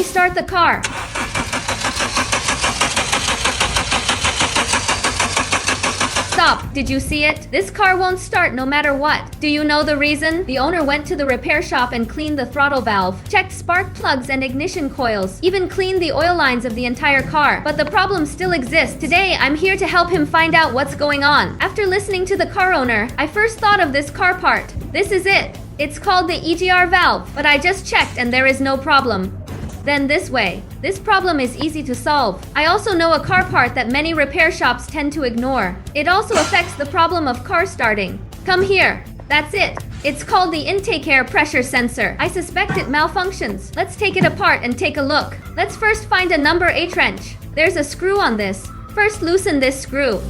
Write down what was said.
me start the car. Stop, did you see it? This car won't start no matter what. Do you know the reason? The owner went to the repair shop and cleaned the throttle valve, checked spark plugs and ignition coils, even cleaned the oil lines of the entire car. But the problem still exists. Today, I'm here to help him find out what's going on. After listening to the car owner, I first thought of this car part. This is it. It's called the EGR valve, but I just checked and there is no problem. Then this way. This problem is easy to solve. I also know a car part that many repair shops tend to ignore. It also affects the problem of car starting. Come here. That's it. It's called the intake air pressure sensor. I suspect it malfunctions. Let's take it apart and take a look. Let's first find a number 8 wrench. There's a screw on this. First loosen this screw.